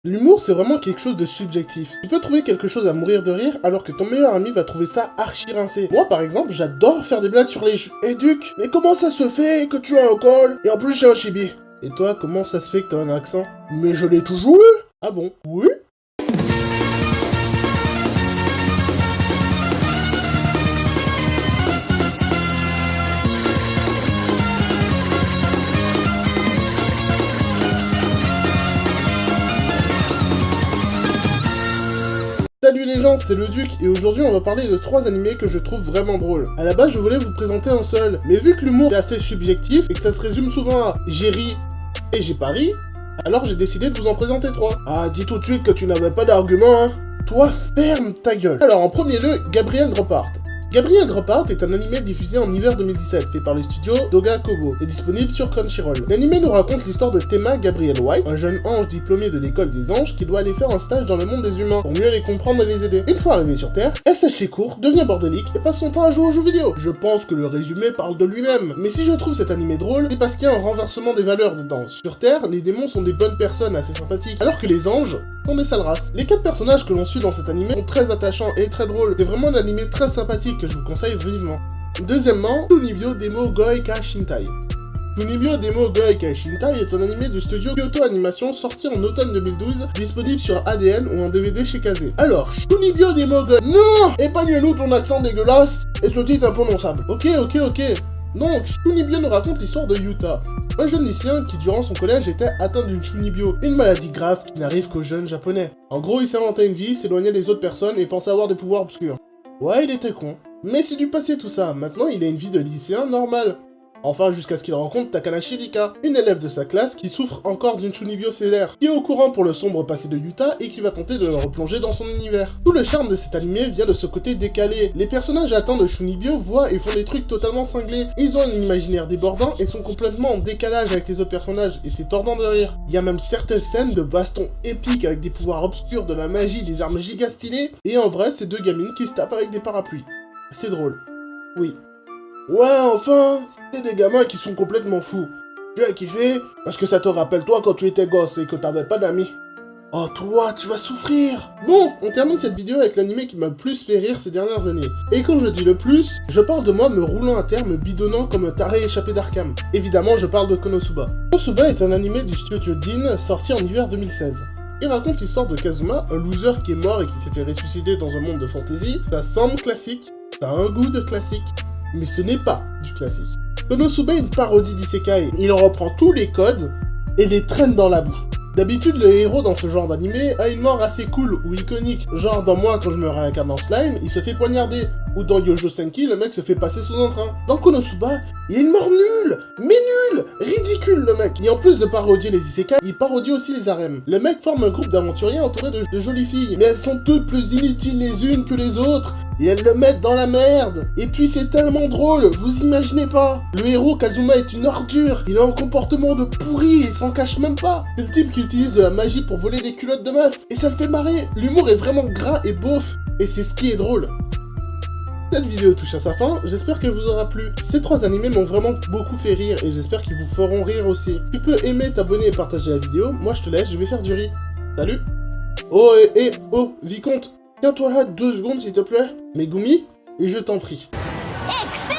L'humour, c'est vraiment quelque chose de subjectif. Tu peux trouver quelque chose à mourir de rire, alors que ton meilleur ami va trouver ça archi rincé. Moi, par exemple, j'adore faire des blagues sur les jeux. Eh Duc, mais comment ça se fait que tu as un col, et en plus j'ai un chibi? Et toi, comment ça se fait que t'as un accent? Mais je l'ai toujours eu. Ah bon? Oui? Salut les gens, c'est le Duc, et aujourd'hui on va parler de 3 animés que je trouve vraiment drôles. À la base je voulais vous présenter un seul, mais vu que l'humour est assez subjectif et que ça se résume souvent à j'ai ri et j'ai pas ri, alors j'ai décidé de vous en présenter 3. Ah, dis tout de suite que tu n'avais pas d'argument, hein. Toi, ferme ta gueule. Alors en premier lieu, Gabriel Dropout. Gabriel Dropout est un animé diffusé en hiver 2017, fait par le studio Doga Kobo, et disponible sur Crunchyroll. L'animé nous raconte l'histoire de Tema Gabriel White, un jeune ange diplômé de l'école des anges qui doit aller faire un stage dans le monde des humains, pour mieux les comprendre et les aider. Une fois arrivé sur Terre, elle sèche les cours, devient bordélique, et passe son temps à jouer aux jeux vidéo. Je pense que le résumé parle de lui-même. Mais si je trouve cet animé drôle, c'est parce qu'il y a un renversement des valeurs dedans. Sur Terre, les démons sont des bonnes personnes assez sympathiques, alors que les anges sont des sales races. Les 4 personnages que l'on suit dans cet animé sont très attachants et très drôles. C'est vraiment un animé très sympathique que je vous conseille vivement. Deuxièmement, Shunibyo Demo Goi Ka Shintai. Shunibyo Demo Goi Ka Shintai est un animé du studio Kyoto Animation sorti en automne 2012, disponible sur ADN ou en DVD chez Kazé. Alors, Shunibyo Demo Goi... Non! Épargne-nous ton accent dégueulasse et ce titre imprononçable. Ok. Donc, Shunibyo nous raconte l'histoire de Yuta, un jeune lycéen qui, durant son collège, était atteint d'une Shunibyo, une maladie grave qui n'arrive qu'aux jeunes japonais. En gros, il s'inventait une vie, s'éloignait des autres personnes et pensait avoir des pouvoirs obscurs. Ouais, il était con. Mais c'est du passé tout ça, maintenant il a une vie de lycéen normale. Enfin, jusqu'à ce qu'il rencontre Takanashi Rika, une élève de sa classe qui souffre encore d'une Shunibyo sévère, qui est au courant pour le sombre passé de Yuta et qui va tenter de le replonger dans son univers. Tout le charme de cet animé vient de ce côté décalé. Les personnages atteints de Shunibyo voient et font des trucs totalement cinglés. Ils ont un imaginaire débordant et sont complètement en décalage avec les autres personnages, et c'est tordant de rire. Il y a même certaines scènes de baston épiques avec des pouvoirs obscurs, de la magie, des armes giga stylées, et en vrai, c'est 2 gamines qui se tapent avec des parapluies. C'est drôle. Oui. Ouais, enfin, c'est des gamins qui sont complètement fous. Tu as kiffé parce que ça te rappelle toi quand tu étais gosse et que t'avais pas d'amis. Oh toi, tu vas souffrir. Bon, on termine cette vidéo avec l'animé qui m'a le plus fait rire ces dernières années. Et quand je dis le plus, je parle de moi me roulant à terre, me bidonnant comme un taré échappé d'Arkham. Évidemment, je parle de Konosuba. Konosuba est un animé du studio Dean, sorti en hiver 2016. Il raconte l'histoire de Kazuma, un loser qui est mort et qui s'est fait ressusciter dans un monde de fantasy. Ça semble classique, ça a un goût de classique, mais ce n'est pas du classique. Konosuba est une parodie d'isekai. Il reprend tous les codes et les traîne dans la boue. D'habitude, le héros dans ce genre d'animé a une mort assez cool ou iconique. Genre dans Moi quand je me réincarne en slime, il se fait poignarder. Ou dans Yojo Senki, le mec se fait passer sous un train. Dans Konosuba, il y a une mort nulle, mais nulle, ridicule le mec. Et en plus de parodier les isekai, il parodie aussi les harems. Le mec forme un groupe d'aventuriers entouré de jolies filles, mais elles sont toutes plus inutiles les unes que les autres. Et elles le mettent dans la merde. Et puis c'est tellement drôle, vous imaginez pas. Le héros Kazuma est une ordure, il a un comportement de pourri et s'en cache même pas. C'est le type qui utilise de la magie pour voler des culottes de meufs. Et ça le fait marrer. L'humour est vraiment gras et beauf. Et c'est ce qui est drôle. Cette vidéo touche à sa fin, j'espère qu'elle vous aura plu. Ces 3 animés m'ont vraiment beaucoup fait rire et j'espère qu'ils vous feront rire aussi. Tu peux aimer, t'abonner et partager la vidéo, moi je te laisse, je vais faire du riz. Salut. Oh oh, Vicomte, tiens-toi là 2 secondes s'il te plaît. Megumi, et je t'en prie. Excellent!